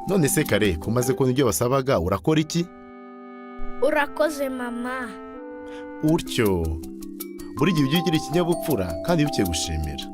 none se kare ko umaze kubona ibyo basabaga urakora iki? urakoze mama. Utyo buri gihe ujye ugira ikinyabupfura kandi wibuke gushimira.